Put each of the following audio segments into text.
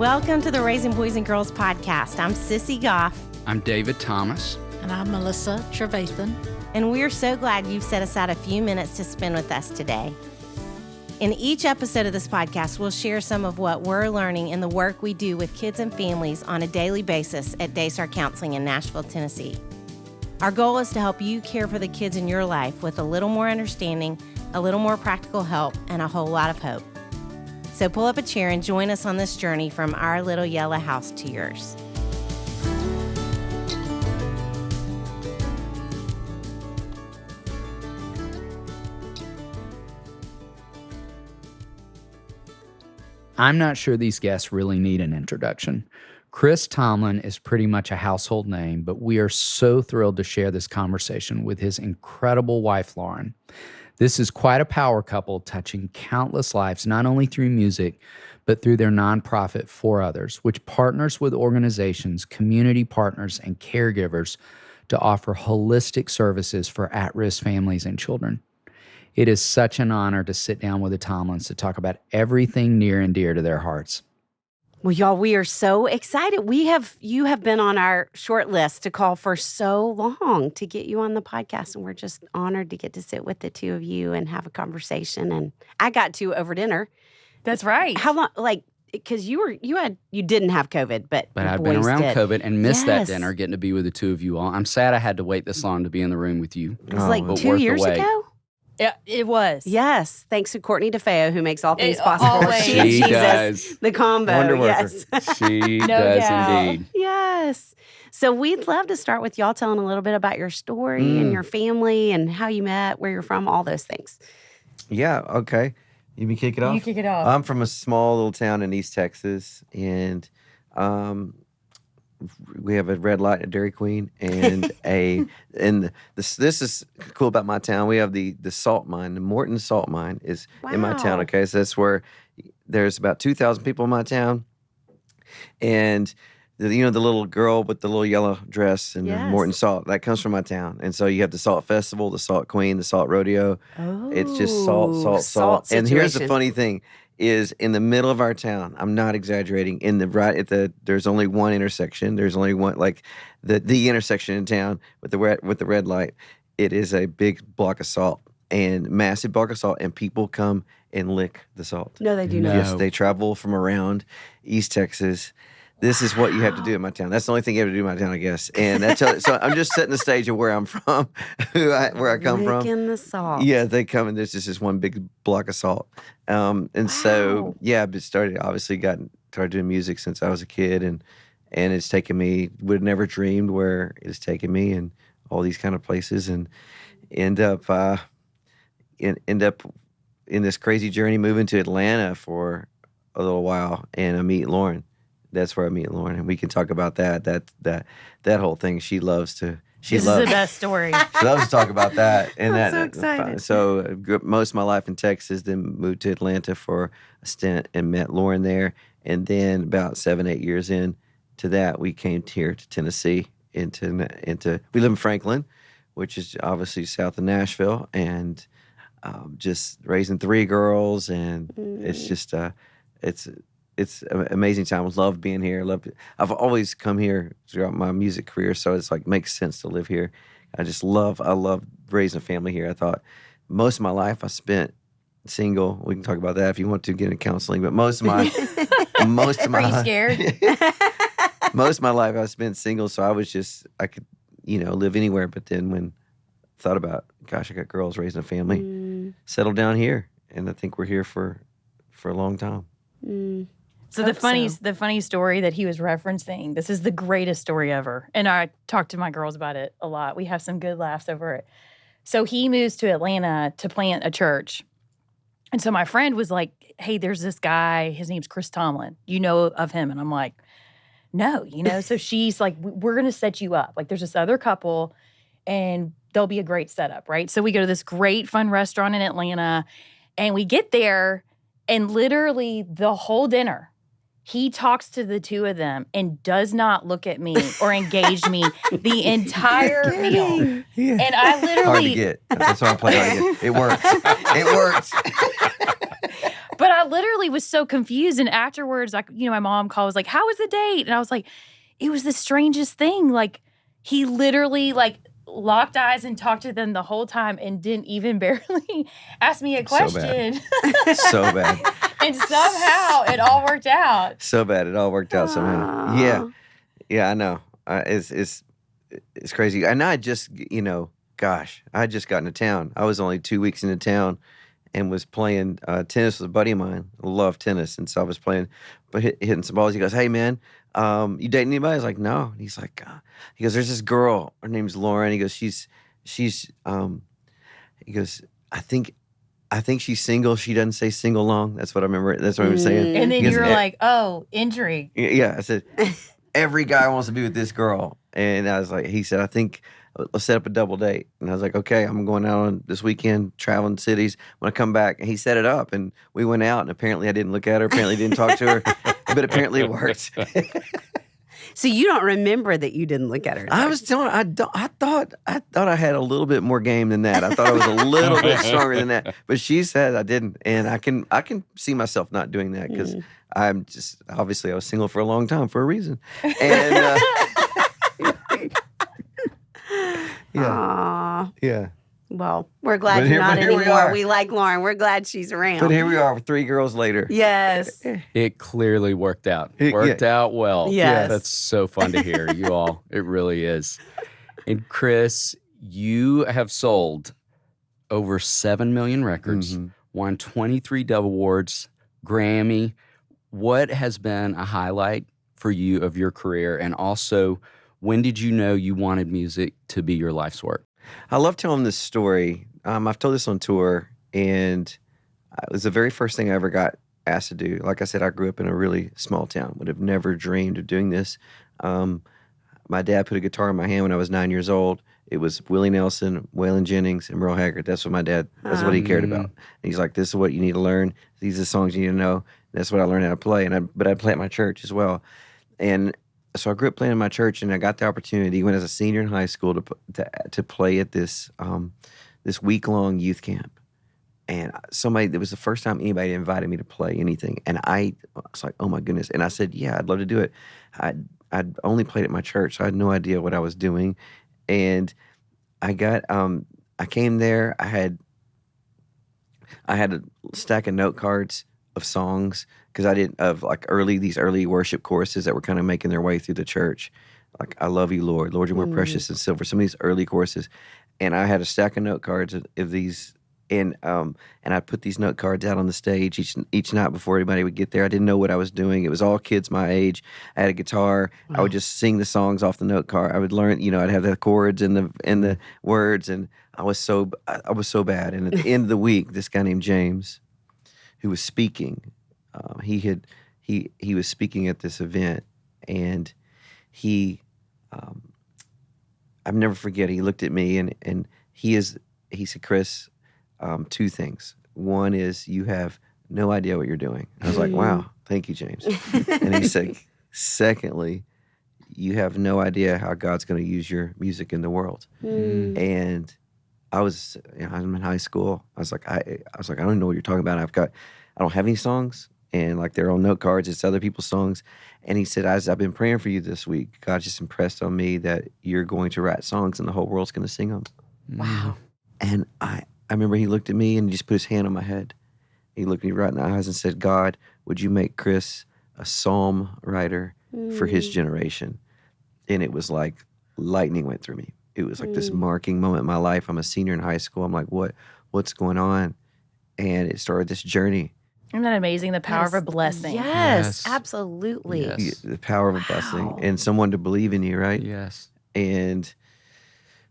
Welcome to the Raising Boys and Girls podcast. I'm Sissy Goff. I'm David Thomas. And I'm Melissa Trevathan. And we're so glad you've set aside a few minutes to spend with us today. In each episode of this podcast, we'll share some of what we're learning in the work we do with kids and families on a daily basis at Daystar Counseling in Nashville, Tennessee. Our goal is to help you care for the kids in your life with a little more understanding, a little more practical help, and a whole lot of hope. So pull up a chair and join us on this journey from our little yellow house to yours. I'm not sure these guests really need an introduction. Chris Tomlin is pretty much a household name, but we are so thrilled to share this conversation with his incredible wife, Lauren. This is quite a power couple touching countless lives, not only through music, but through their nonprofit For Others, which partners with organizations, community partners, and caregivers to offer holistic services for at-risk families and children. It is such an honor to sit down with the Tomlins to talk about everything near and dear to their hearts. Well, y'all, we are so excited. You have been on our short list to call for so long to get you on the podcast, and we're just honored to get to sit with the two of you and have a conversation. And I got to over dinner. That's right. How long? Like, because you didn't have COVID, but I've been around COVID and missed that Yes. dinner, getting to be with the two of you all. I'm sad I had to wait this long to be in the room with you. It was like but 2 worth the years wait. ago. Yeah, it was. Yes, thanks to Courtney DeFeo, who makes all things It possible. always- She and She Jesus, does. the combo. Wonder worker. Yes. She No does doubt. indeed. Yes. So we'd love to start with y'all telling a little bit about your story and your family and how you met, where you're from, all those things. Yeah, okay. You can kick it off? You kick it off. I'm from a small little town in East Texas, and we have a red light at Dairy Queen, and this is cool about my town. We have the salt mine, the Morton Salt Mine is in my town. Wow. Okay, so that's where there's about 2,000 people in my town, and the little girl with the little yellow dress and the Yes. Morton Salt, that comes from my town. And so you have the Salt Festival, the Salt Queen, the Salt Rodeo. It's just salt. And here's the situation. funny thing is in the middle of our town, I'm not exaggerating, there's only one intersection. There's only one, like the intersection in town with the red light. It is a big block of salt, and massive block of salt, and people come and lick the salt. No, they do not. Yes, they travel from around East Texas. This is what you have to do in my town. That's the only thing you have to do in my town, I guess. And so I'm just setting the stage of where I'm from, where I come from. Licking the salt. Yeah, they come and there's just this one big block of salt. So yeah, I started doing music since I was a kid, and it's taken me. Would have never dreamed where it's taken me, and all these kind of places, and end up in this crazy journey, moving to Atlanta for a little while, and I meet Lauren. That's where I meet Lauren, and we can talk about that whole thing. She loves to. This is the best story. She loves to talk about that. And I'm so excited. So I grew up most of my life in Texas, then moved to Atlanta for a stint and met Lauren there. And then about 7-8 years in to that, we came here to Tennessee. We live in Franklin, which is obviously south of Nashville, and just raising 3 girls, and it's just it's an amazing time. I love being here. I've always come here throughout my music career, so it's like makes sense to live here. I love raising a family here. I thought most of my life I spent single. We can talk about that if you want to get into counseling, but most of my Are you scared? most of my life I spent single, so I could live anywhere. But then when I thought about, gosh, I got girls, raising a family, settled down here, and I think we're here for a long time. So the funny story that he was referencing, this is the greatest story ever. And I talked to my girls about it a lot. We have some good laughs over it. So he moves to Atlanta to plant a church. And so my friend was like, hey, there's this guy, his name's Chris Tomlin. You know of him? And I'm like, no, So she's like, we're going to set you up. Like there's this other couple and there'll be a great setup, right? So we go to this great fun restaurant in Atlanta and we get there and literally the whole dinner, he talks to the two of them and does not look at me or engage me the entire meal. Yeah. And I literally... Hard to get. That's why I play hard to get. It works. It works. But I literally was so confused. And afterwards, like, my mom called, was like, how was the date? And I was like, it was the strangest thing. Like, he literally, like, locked eyes and talked to them the whole time and didn't even barely ask me a question. So bad. And somehow it all worked out. So bad. It all worked out somehow. Yeah, I know. It's crazy. And I just, I had just gotten to town. I was only 2 weeks into town and was playing tennis with a buddy of mine. I love tennis. And so I was playing, but hitting some balls. He goes, hey, man, you dating anybody? I was like, no. And he's like, he goes, there's this girl. Her name's Lauren. He goes, he goes, I think she's single. She doesn't say single long. That's what I remember. That's what I was saying. And then you were like, oh, intrigue. Yeah. I said, every guy wants to be with this girl. And I was like, he said, I think let's set up a double date. And I was like, okay, I'm going out on this weekend, traveling cities. When I come back, and he set it up, and we went out. And apparently, I didn't look at her. Apparently, didn't talk to her. But apparently, it worked. So you don't remember that you didn't look at her? I was telling her, I thought I had a little bit more game than that. I thought I was a little bit stronger than that. But she said I didn't, and I can see myself not doing that because I'm just obviously I was single for a long time for a reason. And yeah. Well, we're glad you're not anymore. We like Lauren. We're glad she's around. But here we are, 3 girls later. Yes. It clearly worked out. Worked out well. Yes. That's so fun to hear, you all. It really is. And Chris, you have sold over 7 million records, won 23 Dove Awards, Grammy. What has been a highlight for you of your career? And also, when did you know you wanted music to be your life's work? I love telling this story. I've told this on tour, and it was the very first thing I ever got asked to do. Like I said, I grew up in a really small town. Would have never dreamed of doing this. My dad put a guitar in my hand when I was 9 years old. It was Willie Nelson, Waylon Jennings, and Merle Haggard. That's what that's what he cared about. And he's like, this is what you need to learn. These are the songs you need to know. And that's what I learned how to play. But I play at my church as well. And so I grew up playing in my church, and I got the opportunity when I was a senior in high school to play at this week-long youth camp. And it was the first time anybody invited me to play anything. And I was like, oh my goodness. And I said, yeah, I'd love to do it. I'd only played at my church, so I had no idea what I was doing. And I came there, I had a stack of note cards of songs because these early worship choruses that were kind of making their way through the church. Like, I love you, Lord. Lord, you're more precious than silver. Some of these early choruses. And I had a stack of note cards of these. And I put these note cards out on the stage each night before anybody would get there. I didn't know what I was doing. It was all kids my age. I had a guitar. Wow. I would just sing the songs off the note card. I would learn, I'd have the chords and the words, and I was so bad. And at the end of the week, this guy named James, who was speaking, he was speaking at this event, and I'll never forget. He looked at me and he said, Chris, 2 things. One is you have no idea what you're doing. I was like, wow, thank you, James. And he said, secondly, you have no idea how God's going to use your music in the world. And I'm in high school. I was like, I don't know what you're talking about. I don't have any songs, and like they're on note cards. It's other people's songs. And he said, I've been praying for you this week. God just impressed on me that you're going to write songs and the whole world's going to sing them. Wow. And I remember he looked at me and he just put his hand on my head. He looked me right in the eyes and said, God, would you make Chris a psalm writer for his generation? And it was like lightning went through me. It was like this marking moment in my life. I'm a senior in high school. I'm like, what's going on? And it started this journey. Isn't that amazing? The power of a blessing. Yes, absolutely. Yes. The power of a blessing and someone to believe in you, right? Yes. And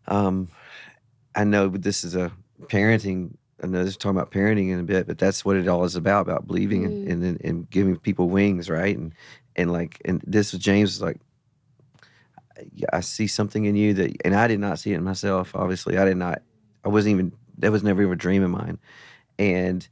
I know this is a parenting. I know this is talking about parenting in a bit, but that's what it all is about believing and giving people wings, right? And this was James was like, I see something in you and I did not see it in myself. Obviously, that was never even a dream of mine. And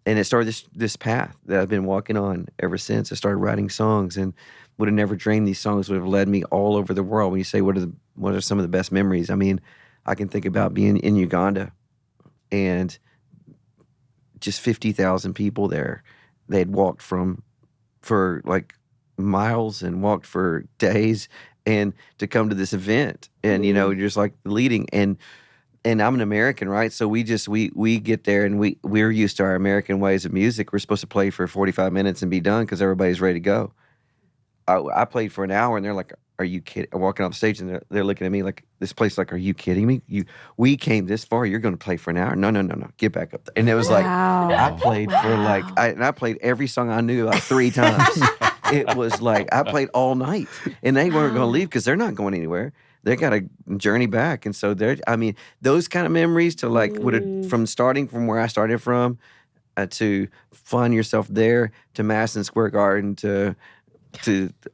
it started this path that I've been walking on ever since. I started writing songs and would have never dreamed these songs would have led me all over the world. When you say, what are some of the best memories? I mean, I can think about being in Uganda and just 50,000 people there they'd walked for like miles and walked for days and to come to this event. And, you know, just like leading. And I'm an American, right? So we get there and we're used to our American ways of music. We're supposed to play for 45 minutes and be done because everybody's ready to go. I played for an hour and they're like, "Are you kidding?" I'm walking off stage and they're looking at me like this place, like, "Are you kidding me? We came this far. You're going to play for an hour? No, get back up there." And it was like I played for like I played every song I knew like 3 times. It was like I played all night, and they weren't going to leave because they're not going anywhere. They got to journey back, and so those kind of memories to like from starting from where I started from to find yourself there to Madison Square Garden to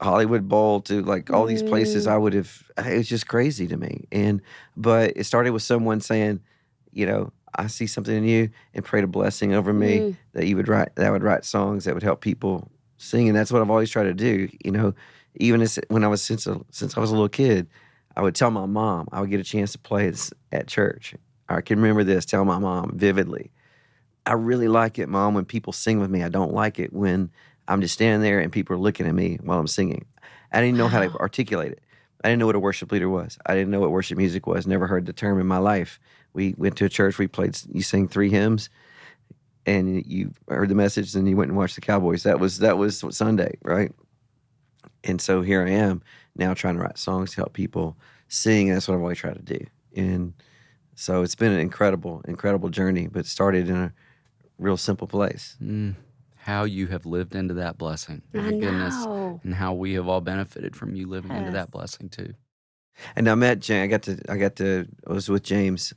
Hollywood Bowl to like all these places it was just crazy to me. But it started with someone saying, you know, "I see something in you," and prayed a blessing over me that I would write songs that would help people sing. And that's what I've always tried to do. You know, even when I was since I was a little kid, I would tell my mom, I would get a chance to play this at church. I can remember this, tell my mom vividly, "I really like it, Mom, when people sing with me. I don't like it when I'm just standing there and people are looking at me while I'm singing." I didn't know how to articulate it. I didn't know what a worship leader was. I didn't know what worship music was. Never heard the term in my life. We went to a church. You sang 3 hymns, and you heard the message, and you went and watched the Cowboys. That was Sunday, right? And so here I am now trying to write songs to help people sing. And that's what I've always tried to do. And so it's been an incredible, incredible journey, but it started in a real simple place. How you have lived into that blessing. My goodness. And how we have all benefited from you living into that blessing too. And I met James. I was with James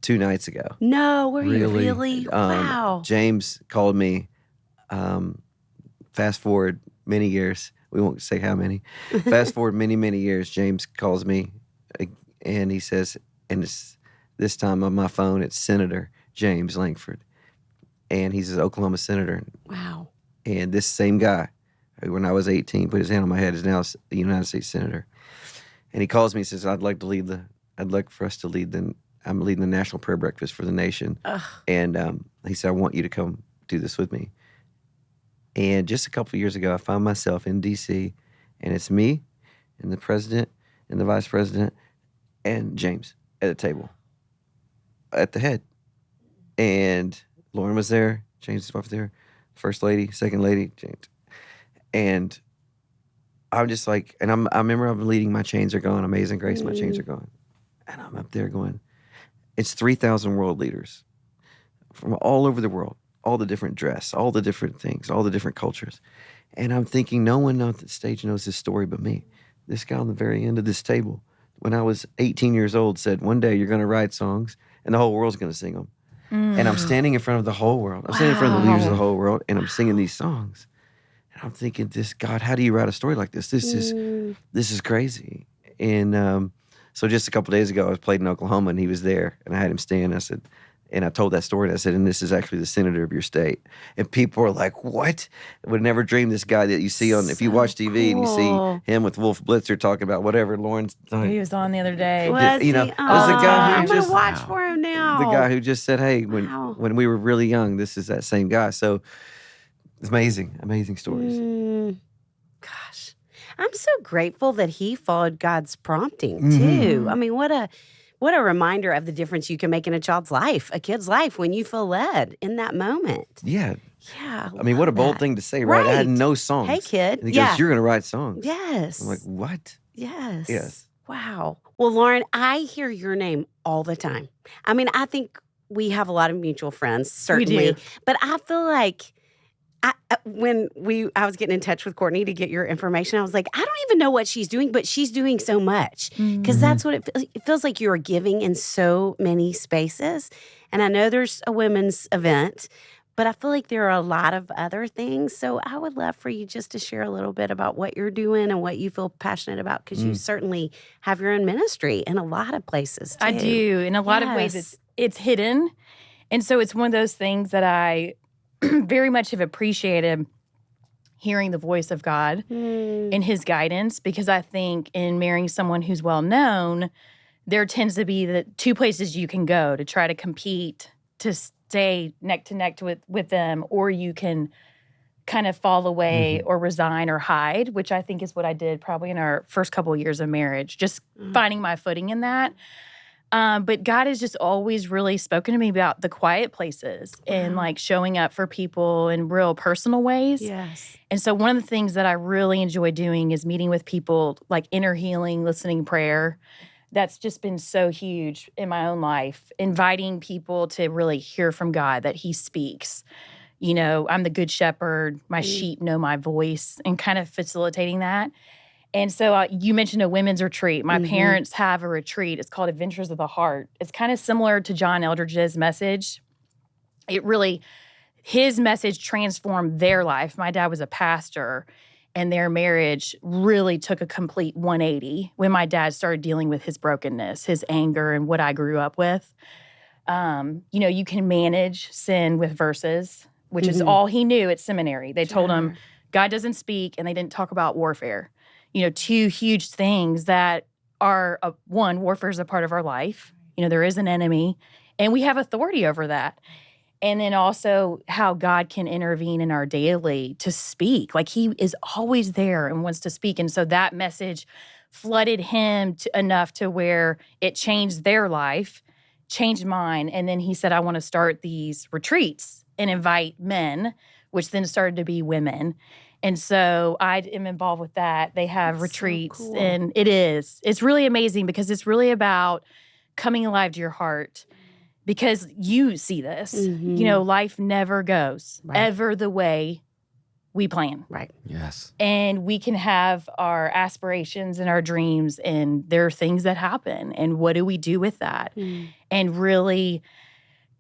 2 nights ago. No, were you really? Wow. James called me, fast forward many years. We won't say how many. Fast forward many, many years. James calls me and he says, and it's, this time on my phone, it's Senator James Langford. And he's an Oklahoma senator. Wow. And this same guy, who when I was 18, put his hand on my head, is now a United States senator. And he calls me and says, I'd like for us to lead I'm leading the National Prayer Breakfast for the nation. Ugh. And he said, I want you to come do this with me. And just a couple of years ago, I found myself in D.C., and it's me and the president and the vice president and James at a table at the head. And Lauren was there, James' wife was there, first lady, second lady, James. And I'm just like, and I remember I'm leading My Chains Are Gone, Amazing Grace, My Chains Are Gone. And I'm up there going, it's 3,000 world leaders from all over the world, all the different dress, all the different things, all the different cultures. And I'm thinking, no one on the stage knows this story but me. This guy on the very end of this table, when I was 18 years old, said, one day you're going to write songs and the whole world's going to sing them. And I'm standing in front of the whole world. I'm standing in front of the leaders of the whole world, and I'm singing these songs. And I'm thinking, God, how do you write a story like this? This is crazy. And so just a couple of days ago, I was played in Oklahoma, and he was there, and I had him stand. I said, and I told that story, and I said, and this is actually the senator of your state. And people are like, what? I would never dream this guy that you see on, if you watch TV and you see him with Wolf Blitzer talking about whatever Lauren's done. He was on the other day. Was you know, he? the guy who I'm just, gonna watch for him now. the guy who just said, hey, when we were really young, this is that same guy. So it's amazing stories. Gosh, I'm so grateful that he followed God's prompting too. I mean, what a reminder of the difference you can make in a child's life, a kid's life, when you feel led in that moment. Yeah. Yeah. I mean, what a bold thing to say, right? I had no songs. Hey, kid. And he goes, you're going to write songs. Yes. I'm like, what? Yes. Yes. Wow. Well, Lauren, I hear your name all the time. I mean, I think we have a lot of mutual friends, certainly. We do. But I feel like I was getting in touch with Courtney to get your information, I was like, I don't even know what she's doing, but she's doing so much. Because that's what it feels like. You are giving in so many spaces. And I know there's a women's event, but I feel like there are a lot of other things. So I would love for you just to share a little bit about what you're doing and what you feel passionate about, because you certainly have your own ministry in a lot of places too. I do. In a lot of ways, it's hidden. And so it's one of those things that I very much have appreciated, hearing the voice of God and his guidance, because I think in marrying someone who's well known, there tends to be the 2 places you can go to try to compete to stay neck to neck with them, or you can kind of fall away or resign or hide, which I think is what I did probably in our first couple of years of marriage, just finding my footing in that. But God has just always really spoken to me about the quiet places and like showing up for people in real personal ways. Yes. And so one of the things that I really enjoy doing is meeting with people, like inner healing, listening prayer. That's just been so huge in my own life, inviting people to really hear from God, that he speaks. You know, I'm the good shepherd. My sheep know my voice, and kind of facilitating that. And so you mentioned a women's retreat. My parents have a retreat. It's called Adventures of the Heart. It's kind of similar to John Eldridge's message. His message transformed their life. My dad was a pastor, and their marriage really took a complete 180 when my dad started dealing with his brokenness, his anger, and what I grew up with. You can manage sin with verses, which is all he knew at seminary. They told him God doesn't speak, and they didn't talk about warfare. Two huge things that are, one, warfare is a part of our life. There is an enemy, and we have authority over that. And then also how God can intervene in our daily to speak. Like he is always there and wants to speak. And so that message flooded him enough to where it changed their life, changed mine. And then he said, I want to start these retreats and invite men, which then started to be women. And so I am involved with that. They have retreats, so cool. And it's really amazing because it's really about coming alive to your heart, because you see this. Life never goes ever the way we plan. Right. Yes. And we can have our aspirations and our dreams, and there are things that happen. And what do we do with that? And really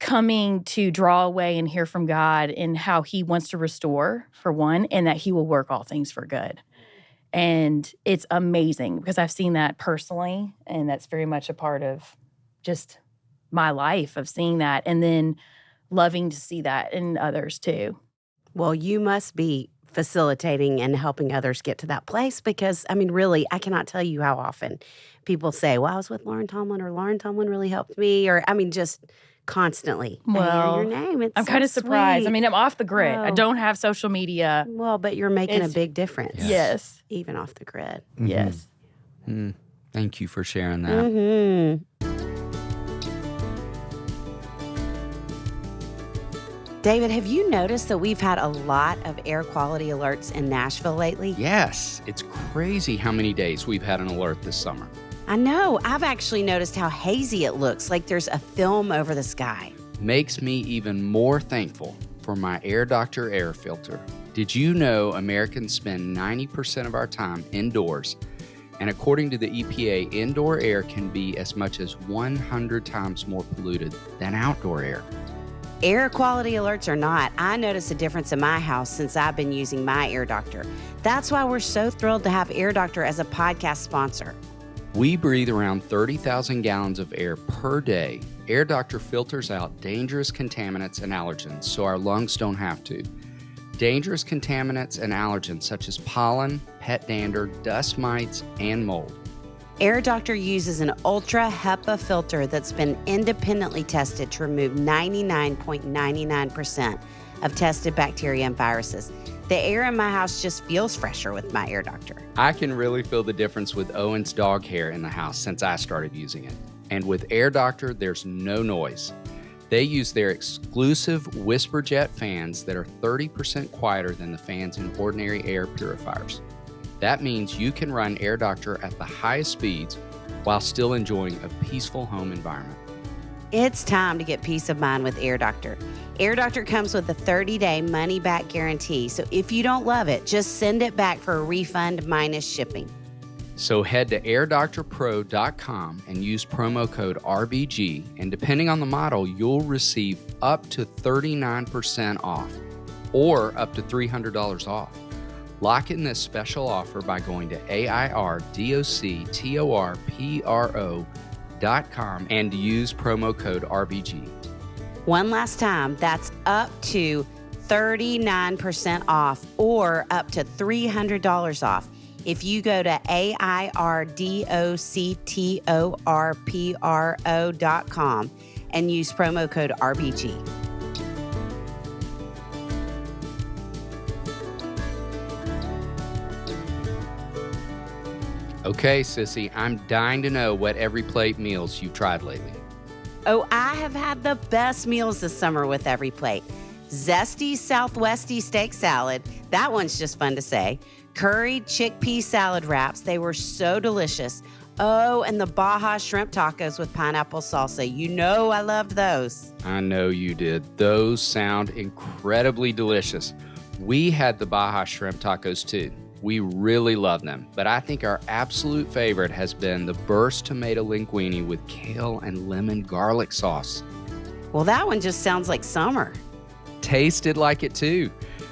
coming to draw away and hear from God in how he wants to restore, for one, and that he will work all things for good. And it's amazing because I've seen that personally, and that's very much a part of just my life, of seeing that and then loving to see that in others too. Well, you must be facilitating and helping others get to that place because, really, I cannot tell you how often people say, well, I was with Lauren Tomlin, or Lauren Tomlin really helped me, or, just constantly. Well, I hear your name. It's I'm kind of surprised. sweet. I'm off the grid. Wow. I don't have social media. Well, but you're making a big difference. Yes. Even off the grid. Yes. Thank you for sharing that. David, have you noticed that we've had a lot of air quality alerts in Nashville lately? Yes, it's crazy how many days we've had an alert this summer. I know. I've actually noticed how hazy it looks, like there's a film over the sky. Makes me even more thankful for my Air Doctor air filter. Did you know Americans spend 90% of our time indoors? And according to the EPA, indoor air can be as much as 100 times more polluted than outdoor air. Air quality alerts or not, I notice a difference in my house since I've been using my Air Doctor. That's why we're so thrilled to have Air Doctor as a podcast sponsor. We breathe around 30,000 gallons of air per day. Air Doctor filters out dangerous contaminants and allergens so our lungs don't have to. Dangerous contaminants and allergens such as pollen, pet dander, dust mites, and mold. Air Doctor uses an ultra HEPA filter that's been independently tested to remove 99.99% of tested bacteria and viruses. The air in my house just feels fresher with my Air Doctor. I can really feel the difference with Owen's dog hair in the house since I started using it. And with Air Doctor, there's no noise. They use their exclusive WhisperJet fans that are 30% quieter than the fans in ordinary air purifiers. That means you can run Air Doctor at the highest speeds while still enjoying a peaceful home environment. It's time to get peace of mind with Air Doctor. Air Doctor comes with a 30-day money-back guarantee, so if you don't love it, just send it back for a refund minus shipping. So head to airdoctorpro.com and use promo code RBG, and depending on the model, you'll receive up to 39% off or up to $300 off. Lock in this special offer by going to airdoctorpro.com and use promo code RBG. One last time, that's up to 39% off or up to $300 off if you go to airdoctorpro.com and use promo code RBG. Okay, Sissy, I'm dying to know what Every Plate meals you've tried lately. Oh, I have had the best meals this summer with Every Plate. Zesty Southwesty steak salad. That one's just fun to say. Curried chickpea salad wraps. They were so delicious. Oh, and the Baja shrimp tacos with pineapple salsa. You know I loved those. I know you did. Those sound incredibly delicious. We had the Baja shrimp tacos too. We really love them, but I think our absolute favorite has been the burst tomato linguine with kale and lemon garlic sauce. Well, that one just sounds like summer. Tasted like it too.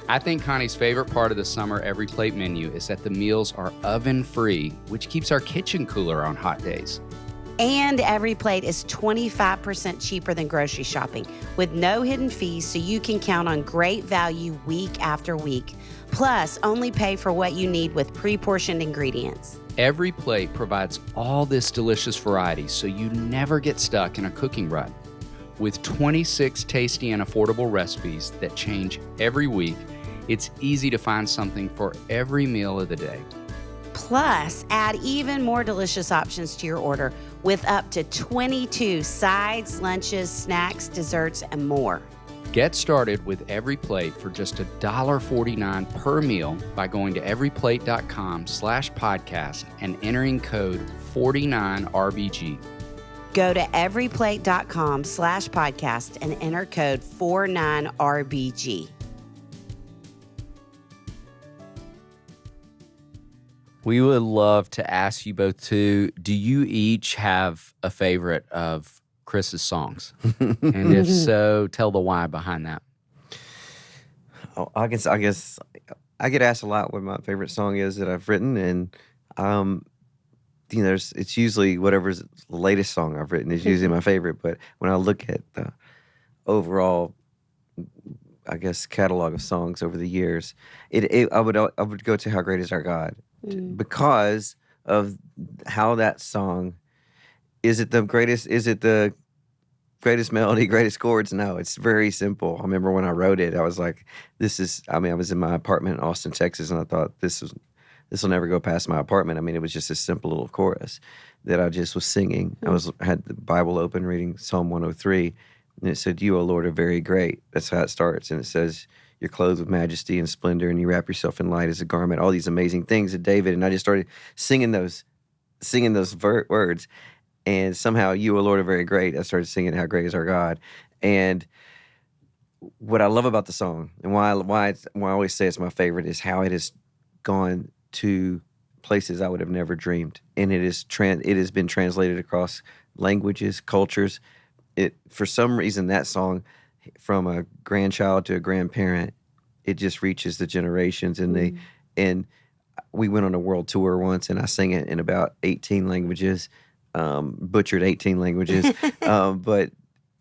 I think Connie's favorite part of the summer Every Plate menu is that the meals are oven-free, which keeps our kitchen cooler on hot days. And Every Plate is 25% cheaper than grocery shopping with no hidden fees, so you can count on great value week after week. Plus, only pay for what you need with pre-portioned ingredients. Every Plate provides all this delicious variety so you never get stuck in a cooking rut. With 26 tasty and affordable recipes that change every week, it's easy to find something for every meal of the day. Plus, add even more delicious options to your order with up to 22 sides, lunches, snacks, desserts, and more. Get started with Every Plate for just $1.49 per meal by going to everyplate.com/podcast and entering code 49RBG. Go to everyplate.com/podcast and enter code 49RBG. We would love to ask you both too, do you each have a favorite of Chris's songs? And if so, tell the why behind that. Oh, I guess I get asked a lot what my favorite song is that I've written, and it's usually whatever's the latest song I've written is usually my favorite. But when I look at the overall, I guess, catalog of songs over the years, I would go to "How Great Is Our God" because of how that song. Is it the greatest? Is it the greatest melody, greatest chords? No, it's very simple. I remember when I wrote it, I was like, I was in my apartment in Austin, Texas, and I thought this will never go past my apartment. I mean, it was just a simple little chorus that I just was singing. I had the Bible open, reading Psalm 103, and it said, "You, O Lord, are very great." That's how it starts, and it says, "You're clothed with majesty and splendor, and you wrap yourself in light as a garment." All these amazing things of David, and I just started singing those words. And somehow, "You, O Lord, are very great." I started singing "How Great Is Our God." And what I love about the song, and why I always say it's my favorite, is how it has gone to places I would have never dreamed. And it has been translated across languages, cultures. For some reason, that song, from a grandchild to a grandparent, it just reaches the generations. And and we went on a world tour once, and I sang it in about 18 languages. Butchered 18 languages. But,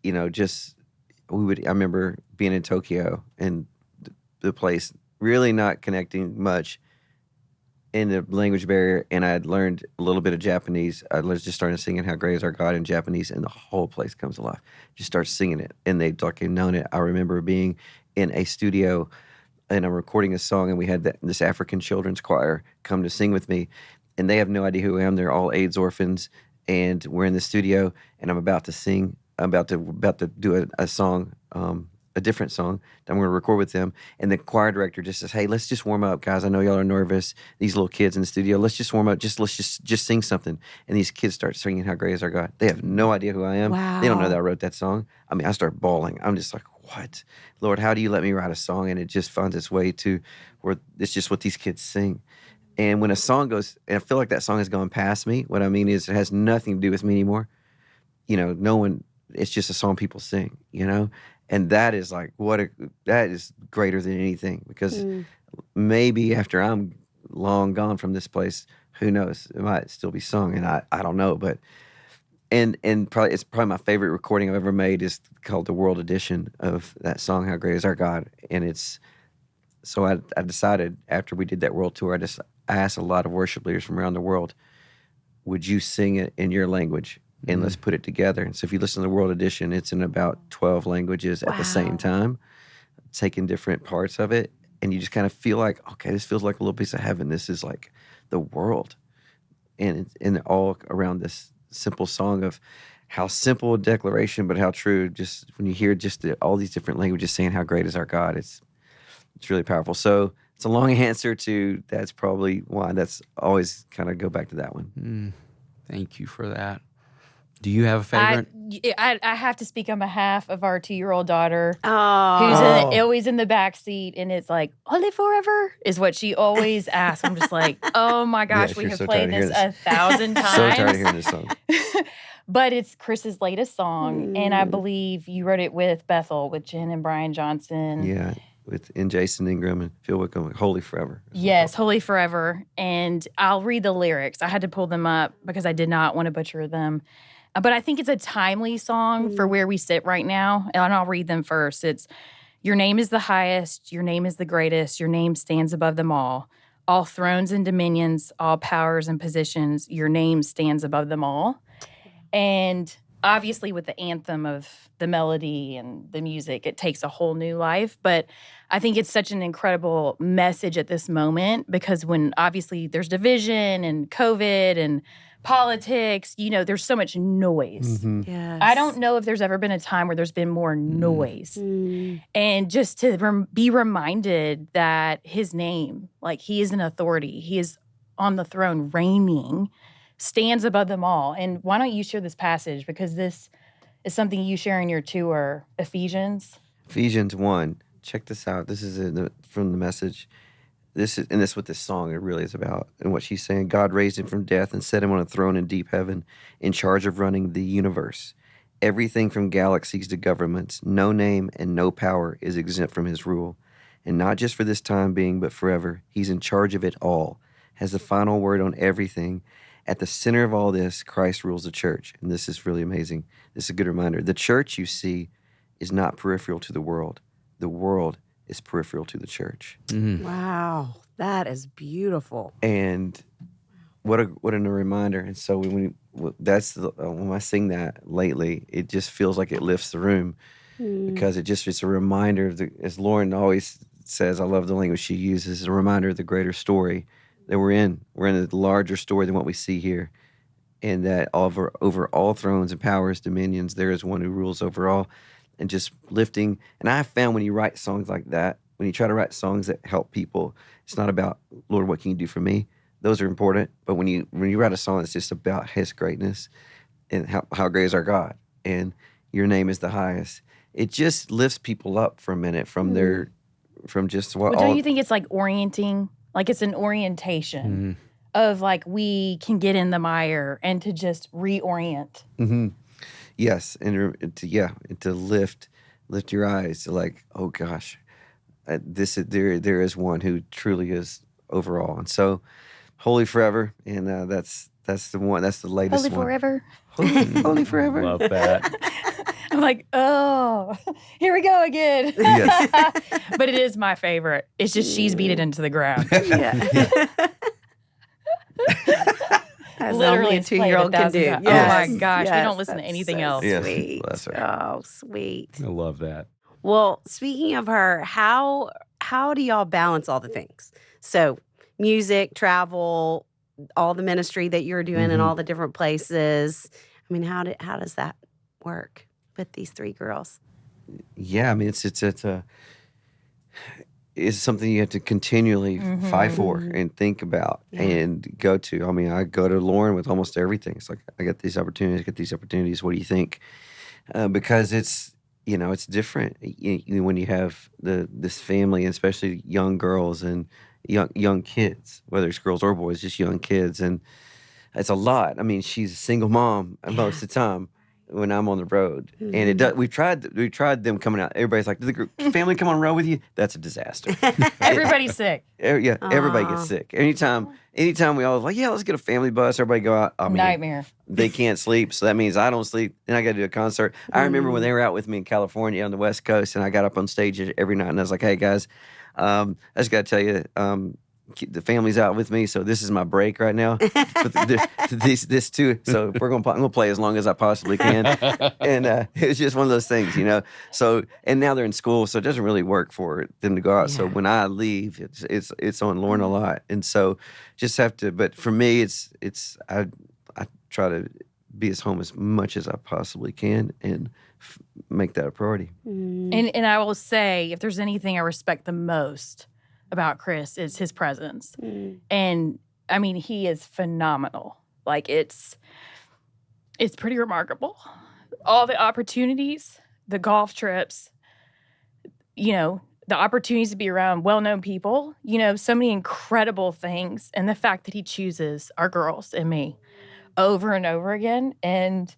I remember being in Tokyo and the place really not connecting much in the language barrier. And I had learned a little bit of Japanese. I was just starting singing "How Great Is Our God" in Japanese, and the whole place comes alive. Just start singing it. And they known it. I remember being in a studio and I'm recording a song, and we had this African children's choir come to sing with me. And they have no idea who I am. They're all AIDS orphans. And we're in the studio, and I'm about to sing. I'm about to do a song, a different song that I'm going to record with them. And the choir director just says, "Hey, let's just warm up, guys. I know y'all are nervous. These little kids in the studio. Let's just warm up. Let's just sing something." And these kids start singing "How Great Is Our God." They have no idea who I am. Wow. They don't know that I wrote that song. I mean, I start bawling. I'm just like, "What, Lord? How do you let me write a song?" And it just finds its way to where it's just what these kids sing. And when a song goes, and I feel like that song has gone past me, what I mean is it has nothing to do with me anymore. It's just a song people sing, And that is like, that is greater than anything, because maybe after I'm long gone from this place, who knows, it might still be sung, and I don't know, but, and probably, it's probably my favorite recording I've ever made is called the World Edition of that song, "How Great Is Our God." And so I decided after we did that world tour, I asked a lot of worship leaders from around the world, would you sing it in your language? And let's put it together. And so if you listen to the World Edition, it's in about 12 languages at the same time, taking different parts of it. And you just kind of feel like, okay, this feels like a little piece of heaven. This is like the world. and all around this simple song of how simple a declaration, but how true. Just when you hear all these different languages saying how great is our God, it's really powerful. So it's a long answer to that's probably why that's always kind of go back to that one. Thank you for that. Do you have a favorite? I have to speak on behalf of our 2-year-old daughter, who's always in the back seat, and it's like, "Only forever" is what she always asks. I'm just like, oh my gosh, we have played this 1,000 times. So tired of hearing this song. But it's Chris's latest song, and I believe you wrote it with Bethel, with Jen and Brian Johnson. Yeah, and Jason Ingram and Phil Wickham, Holy Forever. Yes, Holy Forever. And I'll read the lyrics. I had to pull them up because I did not want to butcher them. But I think it's a timely song for where we sit right now. And I'll read them first. It's, your name is the highest, your name is the greatest, your name stands above them all. All thrones and dominions, all powers and positions, your name stands above them all. And obviously with the anthem of the melody and the music, it takes a whole new life. But I think it's such an incredible message at this moment because when obviously there's division and COVID and politics, there's so much noise. Yes. I don't know if there's ever been a time where there's been more noise. And just to be reminded that his name, like he is an authority, he is on the throne reigning, stands above them all. And why don't you share this passage? Because this is something you share in your tour, Ephesians 1. Check this out. This is from the Message. This is what this song really is about. And what she's saying, God raised him from death and set him on a throne in deep heaven, in charge of running the universe. Everything from galaxies to governments, no name and no power is exempt from his rule. And not just for this time being, but forever. He's in charge of it all, has the final word on everything. At the center of all this, Christ rules the church. And this is really amazing. This is a good reminder. The church, you see, is not peripheral to the world. The world is peripheral to the church. Wow, that is beautiful. And what a reminder. And so when I sing that lately, it just feels like it lifts the room because it's a reminder of as Lauren always says, I love the language she uses, a reminder of the greater story that we're in. We're in a larger story than what we see here. And that over all thrones and powers, dominions, there is one who rules over all. And just lifting. And I have found when you write songs like that, when you try to write songs that help people, it's not about, Lord, what can you do for me? Those are important. But when you write a song that's just about his greatness and how great is our God and your name is the highest, it just lifts people up for a minute from just what don't you think it's like orienting? Like it's an orientation of like we can get in the mire and to just reorient. Yes, and to lift your eyes to like, oh gosh, there is one who truly is overall, and so Holy Forever, and that's the one, that's the latest Holy one. Forever, Holy Forever. Love that. I'm like, oh, here we go again. Yes. But it is my favorite. It's just she's beat it into the ground. As Literally, only a 2-year-old can do. Yes. Yes. Oh my gosh, we Yes, don't listen to that's anything so else. Yes. Sweet. Bless her. Oh, sweet. I love that. Well, speaking of her, how do y'all balance all the things? So, music, travel, all the ministry that you're doing in all the different places. I mean, how does that work with these 3 girls? Yeah, I mean, it's something you have to continually fight for and think about and go to. I mean, I go to Lauren with almost everything. It's like, I get these opportunities. What do you think? Because it's different when you have this family, and especially young girls and young kids, whether it's girls or boys, just young kids. And it's a lot. I mean, she's a single mom most of the time when I'm on the road. And it does. We tried them coming out. Everybody's like, "Did the family come on the road with you?" That's a disaster. Everybody's sick. Yeah, everybody gets sick. Anytime we all like, yeah, let's get a family bus. Everybody go out. I mean, Nightmare. They can't sleep, so that means I don't sleep. Then I got to do a concert. I remember when they were out with me in California on the West Coast, and I got up on stage every night, and I was like, "Hey guys, I just got to tell you, the family's out with me, so this is my break right now. But this too. So I'm gonna play as long as I possibly can, and it's just one of those things, So and now they're in school, so it doesn't really work for them to go out. Yeah. So when I leave, it's on Lauren a lot, and so just have to. But for me, I try to be at home as much as I possibly can and make that a priority. And I will say, if there's anything I respect the most about Chris, is his presence. And I mean, he is phenomenal. Like it's pretty remarkable. All the opportunities, the golf trips, the opportunities to be around well-known people, so many incredible things. And the fact that he chooses our girls and me over and over again. And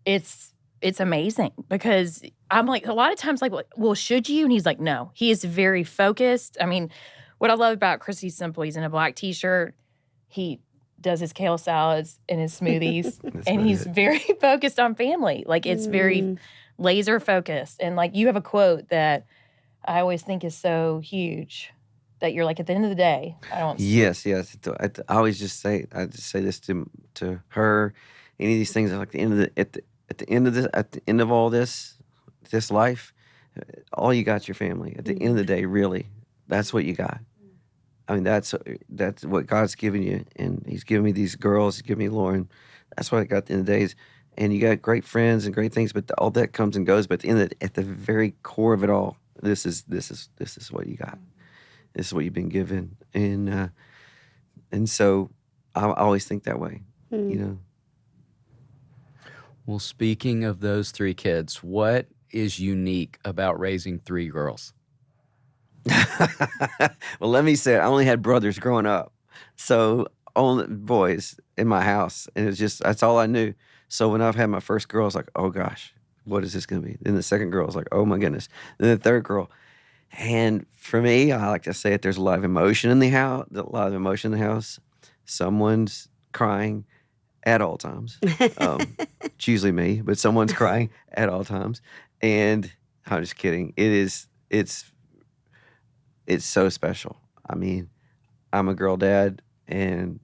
it's amazing because I'm like, a lot of times like, well, should you? And he's like, no. He is very focused. I mean, what I love about Chris, he's simple. He's in a black T-shirt. He does his kale salads and his smoothies. And he's very focused on family. Like, it's very laser focused. And like, you have a quote that I always think is so huge that you're like, at the end of the day, I don't. Yes. I always just say this to her. Any of these things are like at the end of all this life, all you got is your family. At the end of the day, really, that's what you got. I mean, that's what God's given you, and He's given me these girls. He's given me Lauren. That's what I got at the end of the day. And you got great friends and great things, but all that comes and goes. But at the very core of it all, this is what you got. This is what you've been given, and so I always think that way, Well, speaking of those three kids, what is unique about raising three girls? Well, let me say, I only had brothers growing up, so only boys in my house, and that's all I knew. So when I've had my first girl, I was like, oh gosh, what is this going to be? Then the second girl was like, oh my goodness. Then the third girl. And for me, I like to say it, there's a lot of emotion in the house. Someone's crying at all times. It's usually me, but someone's crying at all times. And I'm just kidding. It's so special. I mean, I'm a girl dad, and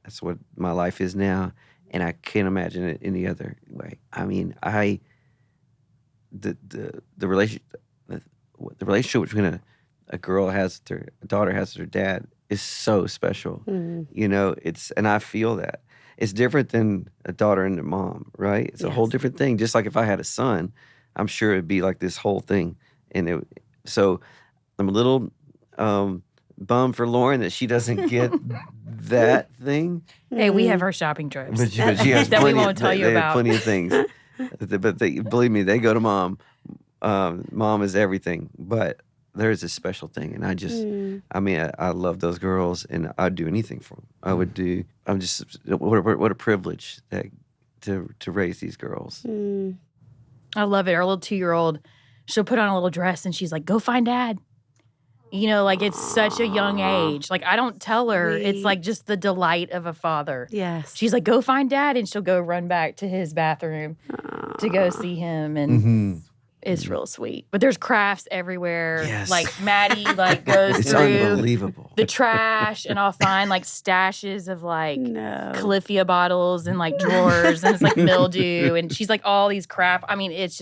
that's what my life is now. And I can't imagine it any other way. I mean, the relationship between a girl has with a daughter has with her dad is so special. And I feel that. It's different than a daughter and a mom, right? It's a whole different thing. Just like if I had a son, I'm sure it'd be like this whole thing. So I'm a little bummed for Lauren that she doesn't get that thing. Hey, we have our shopping trips. But she has that we won't tell you about. Plenty of things. But believe me, they go to mom. Mom is everything. But there's a special thing, and I love those girls, and I'd do anything for them. I would do. What a privilege to raise these girls. I love it. Our little 2-year-old, she'll put on a little dress, and she's like, "Go find Dad." Like it's such a young age. Like I don't tell her. It's like just the delight of a father. Yes. She's like, "Go find Dad," and she'll go run back to his bathroom to go see him, and. It's real sweet. But there's crafts everywhere. Yes. Like Maddie goes it's through unbelievable. The trash, and I'll find stashes of Califia bottles and drawers, and it's mildew, and she's like all these crap. I mean, it's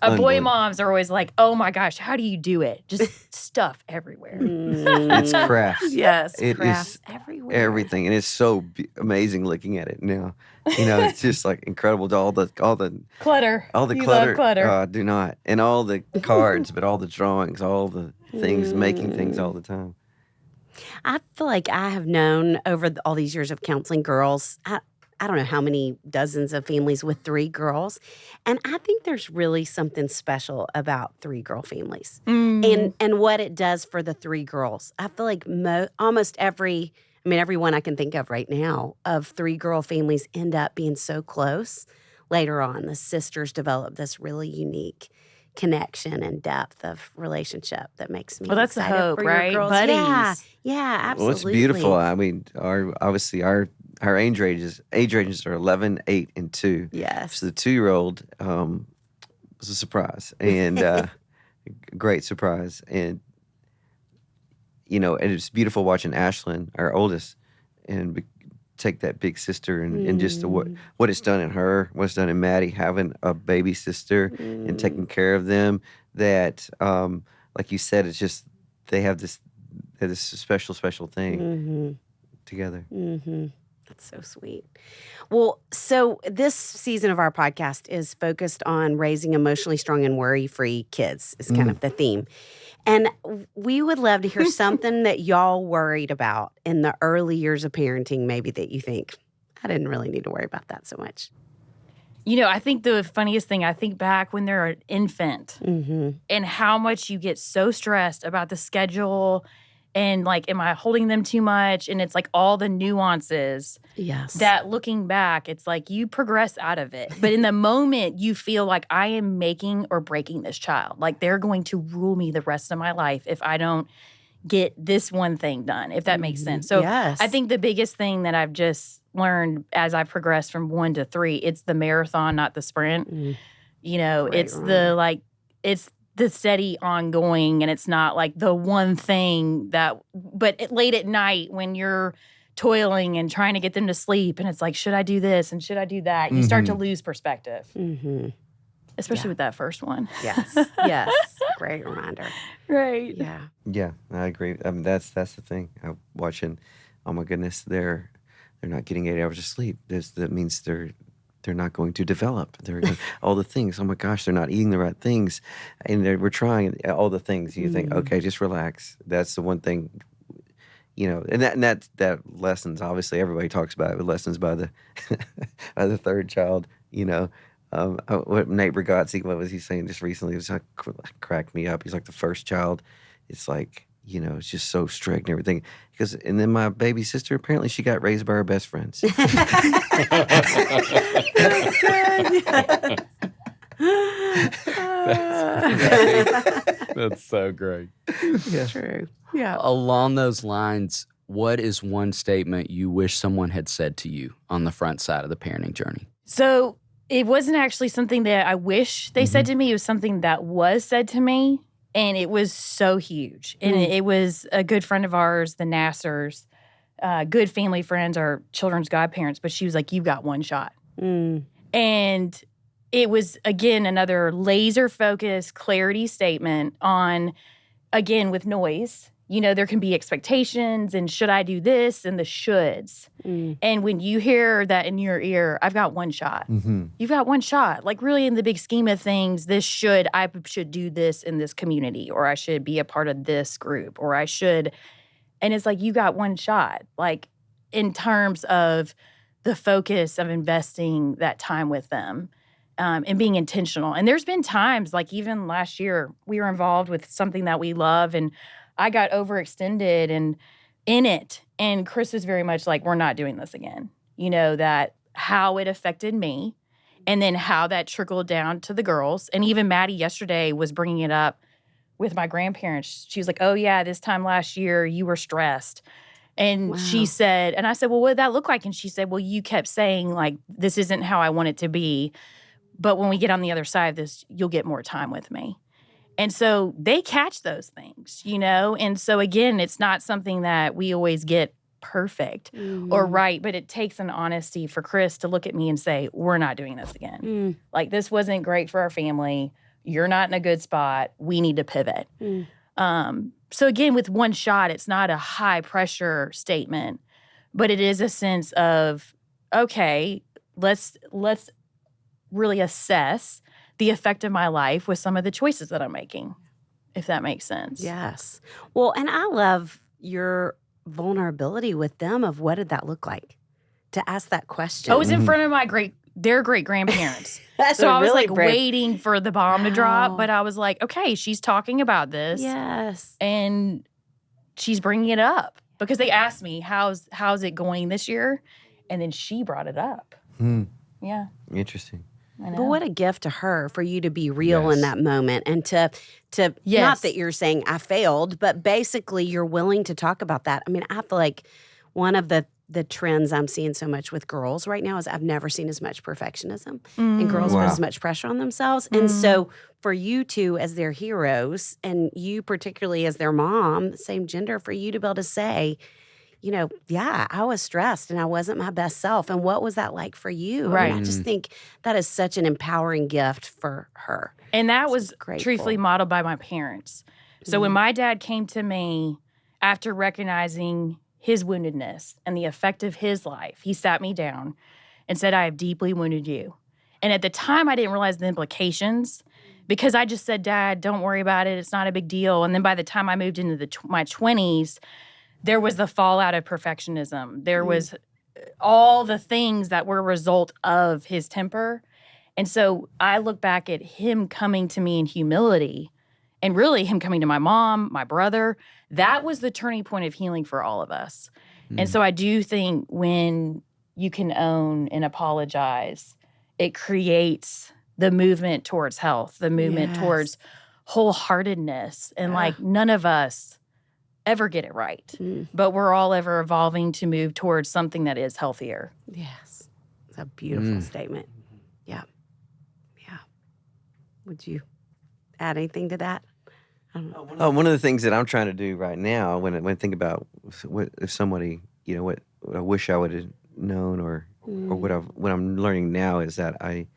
boy moms are always like, oh my gosh, how do you do it? Just stuff everywhere. It's crafts. Yes, it crafts is everywhere. Everything, and it's so amazing looking at it now. It's just incredible. All the clutter. All the you clutter. Love clutter. I do not. And all the cards, but all the drawings, all the things, making things all the time. I feel like I have known over all these years of counseling girls, I don't know how many dozens of families with 3 girls. And I think there's really something special about 3-girl families and what it does for the 3 girls. I feel like almost everyone I can think of right now of 3-girl families end up being so close. Later on, the sisters develop this really unique connection and depth of relationship that makes me that's the hope, for right? Your girls. Buddies. Yeah, absolutely. Well, it's beautiful. I mean, our age ranges are 11, 8, and 2. Yes. So the 2-year-old was a surprise, and a great surprise, and and it's beautiful watching Ashlyn, our oldest, and take that big sister and just what it's done in her, what it's done in Maddie, having a baby sister and taking care of them. That, like you said, it's just they have this special thing together. Mm-hmm. That's so sweet. Well, so this season of our podcast is focused on raising emotionally strong and worry-free kids is kind of the theme. And we would love to hear something that y'all worried about in the early years of parenting, maybe that you think, I didn't really need to worry about that so much. I think the funniest thing, I think back when they're an infant and how much you get so stressed about the schedule and like, am I holding them too much? And it's like all the nuances. Yes. That looking back, it's like you progress out of it. But in the moment, you feel like I am making or breaking this child. Like they're going to rule me the rest of my life if I don't get this one thing done, if that makes sense. So I think the biggest thing that I've just learned as I've progressed from 1 to 3, it's the marathon, not the sprint. It's the steady ongoing, and it's not like the one thing but late at night when you're toiling and trying to get them to sleep, and it's like, should I do this and should I do that? You start to lose perspective, especially with that first one. Yes. Great reminder. Right. Yeah, I agree. I mean, that's the thing. I'm watching, oh my goodness, they're not getting 8 hours of sleep. That means they're not going to develop. They're all the things. Oh my gosh, they're not eating the right things, and we're trying all the things. You think, okay, just relax. That's the one thing, and that lessons. Obviously, everybody talks about it. But lessons by the by the third child. What Nate Bargatze, what was he saying just recently? It was like cracked me up. He's like, the first child, it's like, it's just so strict and everything. And then my baby sister, apparently she got raised by her best friends. That's so great. Yeah. True. Yeah. Along those lines, what is one statement you wish someone had said to you on the front side of the parenting journey? So it wasn't actually something that I wish they said to me. It was something that was said to me, and it was so huge. And it was a good friend of ours, the Nassers, good family friends, our children's godparents, but she was like, you've got one shot. And it was, again, another laser-focused clarity statement on, again, with noise. There can be expectations and should I do this and the shoulds. And when you hear that in your ear, I've got one shot. You've got one shot. Like really in the big scheme of things, I should do this in this community, or I should be a part of this group, or I should. And it's like, you got one shot. Like in terms of the focus of investing that time with them. And being intentional. And there's been times, like even last year, we were involved with something that we love, and I got overextended and in it. And Chris was very much like, we're not doing this again. That how it affected me and then how that trickled down to the girls. And even Maddie yesterday was bringing it up with my grandparents. She was like, oh, yeah, this time last year you were stressed. And she said, and I said, well, what did that look like? And she said, well, you kept saying, like, this isn't how I want it to be. But when we get on the other side of this, you'll get more time with me. And so they catch those things, And so, again, it's not something that we always get perfect or right, but it takes an honesty for Chris to look at me and say, we're not doing this again. Like, this wasn't great for our family. You're not in a good spot. We need to pivot. So, again, with one shot, it's not a high-pressure statement, but it is a sense of, okay, let's really assess the effect of my life with some of the choices that I'm making, if that makes sense. Yes. Well, and I love your vulnerability with them of what did that look like to ask that question. I was in front of their great-grandparents. So I was like waiting for the bomb to drop, but I was like, okay, she's talking about this. Yes. And she's bringing it up because they asked me, how's it going this year? And then she brought it up. Yeah. Interesting. But what a gift to her for you to be real in that moment and to not that you're saying I failed, but basically you're willing to talk about that. I mean, I feel like one of the the trends I'm seeing so much with girls right now is I've never seen as much perfectionism and girls put as much pressure on themselves. And so for you two as their heroes and you particularly as their mom, same gender, for you to be able to say, you know, yeah, I was stressed and I wasn't my best self. And what was that like for you? Right. I mean, I just think that is such an empowering gift for her. And that was grateful. truthfully modeled by my parents. So when my dad came to me after recognizing his woundedness and the effect of his life, he sat me down and said, I have deeply wounded you. And at the time, I didn't realize the implications because I just said, Dad, don't worry about it. It's not a big deal. And then by the time I moved into my 20s, there was the fallout of perfectionism. There was all the things that were a result of his temper. And so I look back at him coming to me in humility and really him coming to my mom, my brother. That was the turning point of healing for all of us. And so I do think when you can own and apologize, it creates the movement towards health, the movement towards wholeheartedness. And like none of us ever get it right, but we're all ever evolving to move towards something that is healthier. Yes. It's a beautiful statement. Yeah. Yeah. Would you add anything to that? One of the things that I'm trying to do right now when I think about if somebody, you know, what I wish I would have known or what I'm learning now is that I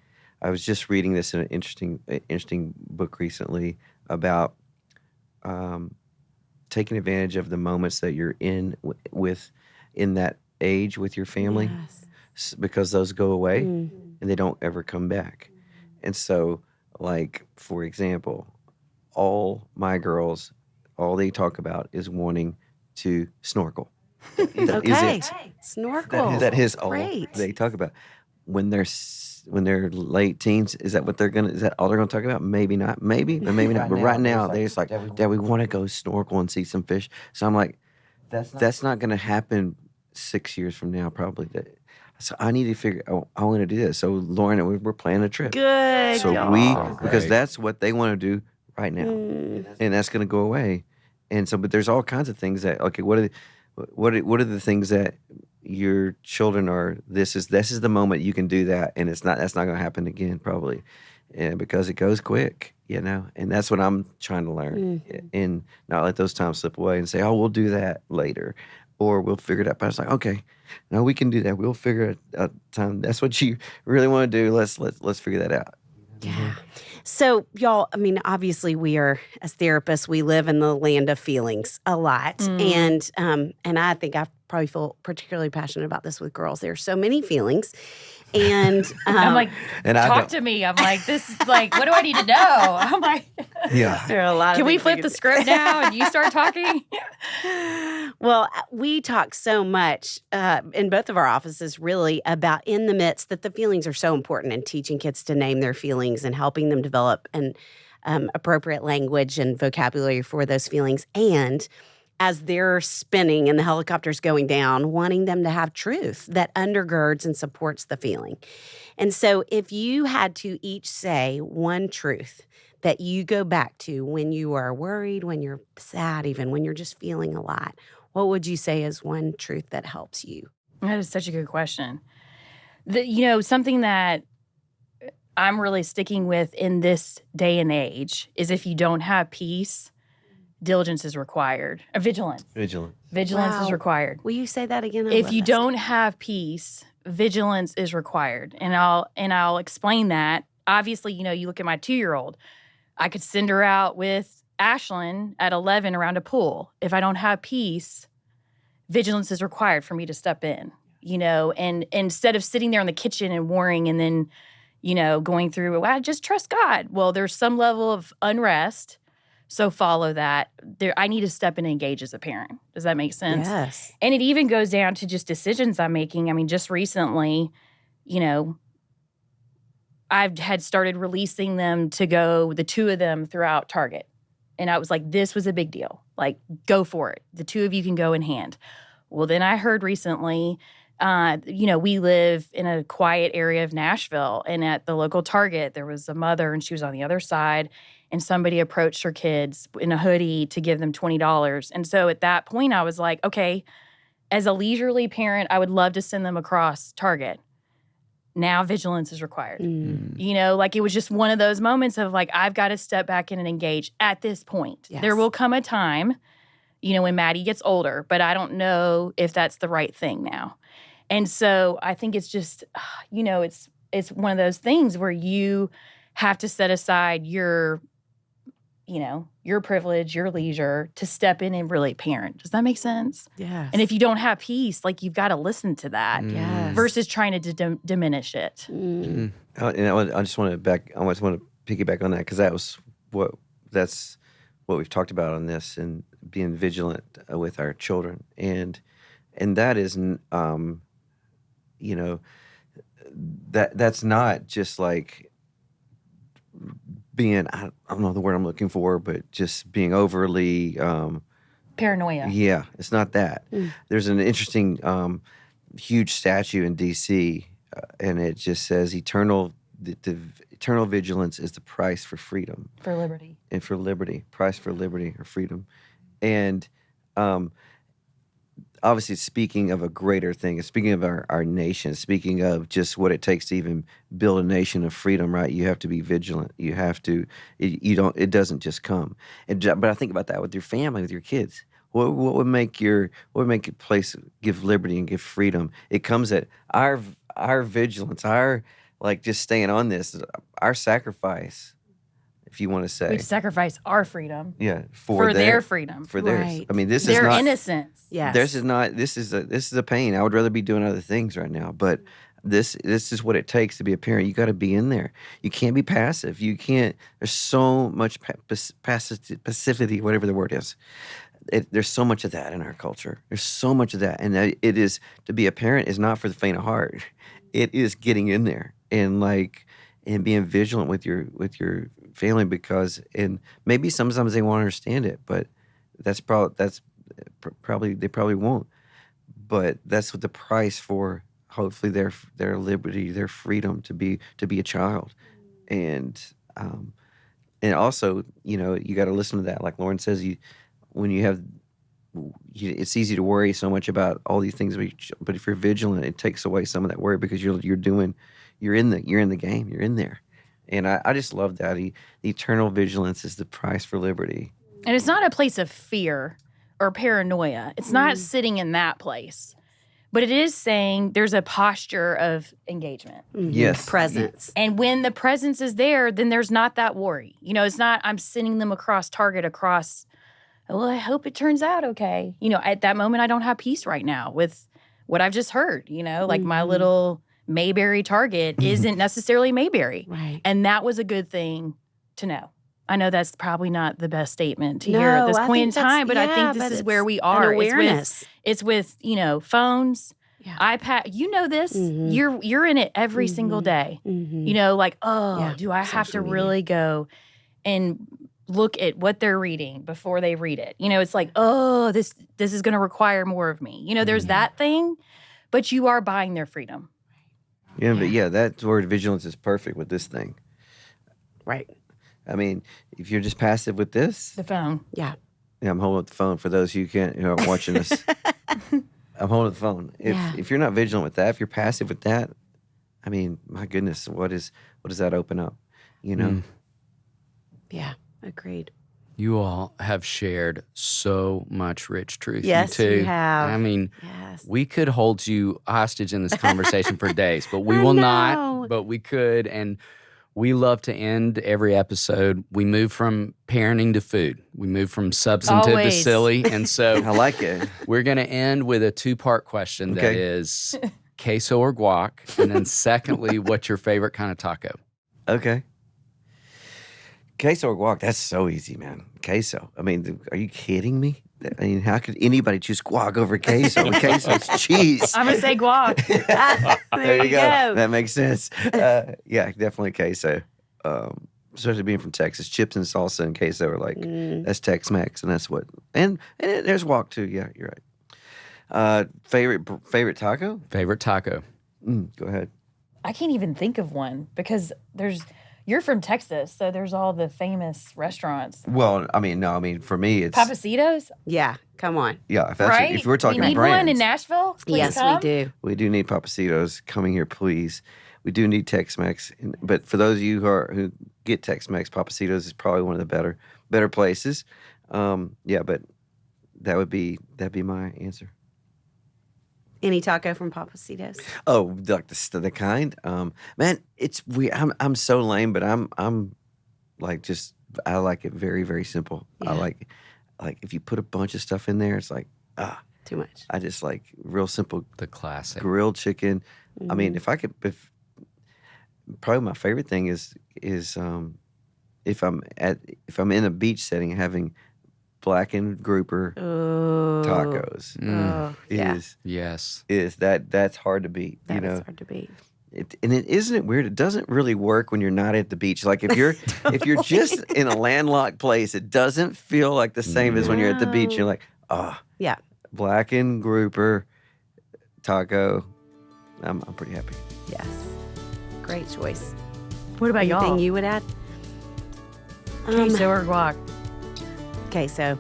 was just reading this in an interesting book recently about taking advantage of the moments that you're in that age with your family because those go away and they don't ever come back. And so, like, for example, all my girls, all they talk about is wanting to snorkel. That is it. Snorkel. That is all Great. they talk about. When they're late teens, is that all they're gonna talk about? Maybe not. Maybe, but maybe not. But right now, they're just like, Dad, we want to go snorkel and see some fish. So I'm like, that's not gonna happen 6 years from now, probably. So I need to figure out, I want to do this. So Lauren, we're planning a trip. Good. So because that's what they want to do right now. And that's going to go away. And so, but there's all kinds of things that, okay, what are the things that your children are, this is the moment you can do that. And that's not going to happen again, probably. And because it goes quick, you know, and that's what I'm trying to learn and not let those times slip away and say, oh, we'll do that later. Or we'll figure it out. But I was like, okay, no, we can do that. We'll figure it out time. That's what you really want to do. Let's figure that out. Yeah. So, y'all, I mean, obviously we are, as therapists, we live in the land of feelings a lot. And I think I probably feel particularly passionate about this with girls. There are so many feelings. And I'm like, talk to me. I'm like, this is like, what do I need to know? I'm like, there are a lot. Can we flip the script now and you start talking? Well, we talk so much in both of our offices really about in the midst that the feelings are so important and teaching kids to name their feelings and helping them develop an appropriate language and vocabulary for those feelings. And as they're spinning and the helicopter's going down, wanting them to have truth that undergirds and supports the feeling. And so if you had to each say one truth that you go back to when you are worried, when you're sad, even when you're just feeling a lot, what would you say is one truth that helps you? That is such a good question. Something that I'm really sticking with in this day and age is if you don't have peace, diligence is required. Vigilance. Vigilance is required. Will you say that again? If you don't have peace, vigilance is required. And I'll explain that. Obviously, you look at my 2-year-old. I could send her out with Ashlyn at 11 around a pool. If I don't have peace, vigilance is required for me to step in, and instead of sitting there in the kitchen and worrying and then, going through, I just trust God. Well, there's some level of unrest. So follow that. I need to step in and engage as a parent. Does that make sense? Yes. And it even goes down to just decisions I'm making. I mean, just recently, I've had started releasing them to go, the 2 of them, throughout Target. And I was like, this was a big deal. Like, go for it. The 2 of you can go in hand. Well, then I heard recently, we live in a quiet area of Nashville. And at the local Target, there was a mother and she was on the other side. And somebody approached her kids in a hoodie to give them $20. And so at that point, I was like, okay, as a leisurely parent, I would love to send them across Target. Now vigilance is required. You know, like it was just one of those moments of like, I've got to step back in and engage at this point. Yes. There will come a time, you know, when Maddie gets older, but I don't know if that's the right thing now. And so I think it's just, you know, it's one of those things where you have to set aside your, you know, your privilege, your leisure to step in and really parent. Does that make sense? Yes. And if you don't have peace, like you've got to listen to that Yes. versus trying to diminish it. And I just want to piggyback on that because that's what we've talked about on this and being vigilant with our children, and that is, you know, that's not just like being, I don't know the word I'm looking for, but just being overly Paranoia. Yeah, it's not that. There's an interesting huge statue in D.C. And it just says eternal vigilance is the price for freedom. For liberty. And for liberty. Price for liberty or freedom. And obviously speaking of a greater thing, speaking of our nation, speaking of just what it takes to even build a nation of freedom, right? You have to be vigilant. You have to, it doesn't just come. But I think about that with your family, with your kids. What would make a place give liberty and give freedom? It comes at our vigilance, our like just staying on this, our sacrifice, if you want to say. We sacrifice our freedom. Yeah, for their freedom. For theirs. Right. I mean, this Their is not innocence. Yes. This is a pain. I would rather be doing other things right now, but this is what it takes to be a parent. You got to be in there. You can't be passive. You can't. There's so much passivity, whatever the word is. There's so much of that in our culture. There's so much of that, and it is to be a parent is not for the faint of heart. It is getting in there and being vigilant with your family because maybe sometimes they won't understand it, but they probably won't. But that's what the price for hopefully their liberty, their freedom to be a child, and also you got to listen to that. Like Lauren says, it's easy to worry so much about all these things, but if you're vigilant, it takes away some of that worry because you're in the game, you're in there. And I just love that. The eternal vigilance is the price for liberty. And it's not a place of fear or paranoia. It's not sitting in that place. But it is saying there's a posture of engagement. Yes. Presence. And when the presence is there, then there's not that worry. It's not I'm sending them across Target, well, I hope it turns out okay. At that moment, I don't have peace right now with what I've just heard. Like my little Mayberry Target isn't necessarily Mayberry. Right. And that was a good thing to know. I know that's probably not the best statement to hear at this point in time, but I think this is where we are. An awareness. It's with phones, iPad. This. Mm-hmm. You're in it every single day. Mm-hmm. Do I have to Social media. really go and look at what they're reading before they read it? It's like, this is going to require more of me. There's that thing, but you are buying their freedom. Yeah, but that word vigilance is perfect with this thing. Right. I mean, if you're just passive with this. The phone. Yeah. Yeah, I'm holding up the phone for those who are watching us. I'm holding up the phone. If you're not vigilant with that, if you're passive with that, I mean, my goodness, what does that open up? Yeah, agreed. You all have shared so much rich truth. Yes, you too. you have. I mean, Yes. we could hold you hostage in this conversation for days, but we will not. But we could, and we love to end every episode. We move from parenting to food. We move from substantive to Always. silly, and so I like it. we're going to end with a 2-part question that is queso or guac, and then secondly, what's your favorite kind of taco? Okay. Queso or guac, that's so easy, man. Queso. I mean, are you kidding me? I mean, how could anybody choose guac over queso? Queso is cheese. I'm going to say guac. There you go. That makes sense. Yeah, definitely queso. Especially being from Texas, chips and salsa and queso are like, that's Tex-Mex, and that's what. And there's guac too. Yeah, you're right. Favorite taco? Favorite taco? Go ahead. I can't even think of one because You're from Texas, so there's all the famous restaurants. Well, I mean, for me, it's Papasitos, Yeah, come on. yeah. If that's right? if we're talking we need brands, one in Nashville. Please Yes, come. we do. we do need Papacitos coming here, please. We do need Tex-Mex, but for those of you who get Tex-Mex, Papacitos is probably one of the better places. Yeah, but that'd be my answer. Any taco from Papacitos? Oh, like the kind, man. It's weird. I'm so lame, but I'm like just I like it very very simple. Yeah. I like if you put a bunch of stuff in there, it's like Too much. I just like real simple The classic. grilled chicken. I mean, Mm-hmm. if probably my favorite thing is if I'm in a beach setting having blackened grouper Oh, tacos Oh, yeah. Yes. is that's hard to beat. That you is know, hard to beat. isn't it weird? It doesn't really work when you're not at the beach. Like if you're just in a landlocked place, it doesn't feel like the same as when you're at the beach. You're like, Yeah. blackened grouper taco. I'm pretty happy. Yes. Great choice. What about Anything y'all? you would add? Queso or guac? Queso.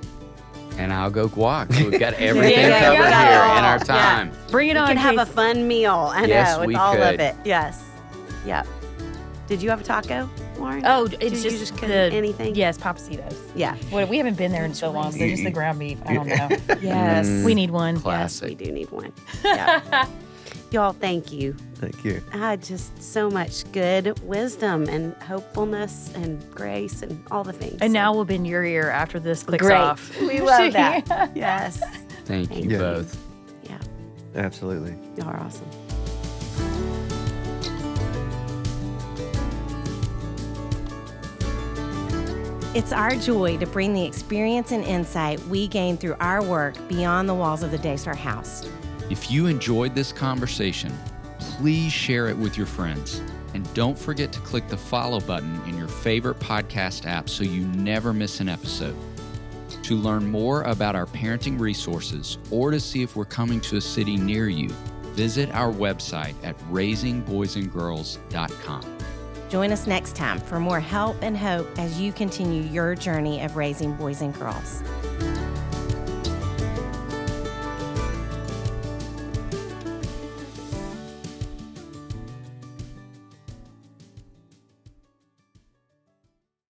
And I'll go guac. We've got everything you covered go. here in our Yeah. time. Bring it We on. can have a Casey. fun meal. I Yes, know, with we all could. of it. Yes. Yep. Did you have a taco, Lauren? Oh, Did it's you just couldn't- the anything? Yes, Papacitos. Yeah. What we haven't been there in so long. They're just the ground beef. I don't know. Yes. We need one. Yes, we Classic. do need one. Yeah. Y'all, thank you. Thank you. Just so much good wisdom and hopefulness and grace and all the things. And now we'll be in your ear after this clicks Great. off. We love that. Yes. Thank you you. both. Yeah. Absolutely. Y'all are awesome. It's our joy to bring the experience and insight we gain through our work beyond the walls of the Daystar House. If you enjoyed this conversation, please share it with your friends. And don't forget to click the follow button in your favorite podcast app so you never miss an episode. To learn more about our parenting resources or to see if we're coming to a city near you, visit our website at raisingboysandgirls.com. Join us next time for more help and hope as you continue your journey of raising boys and girls.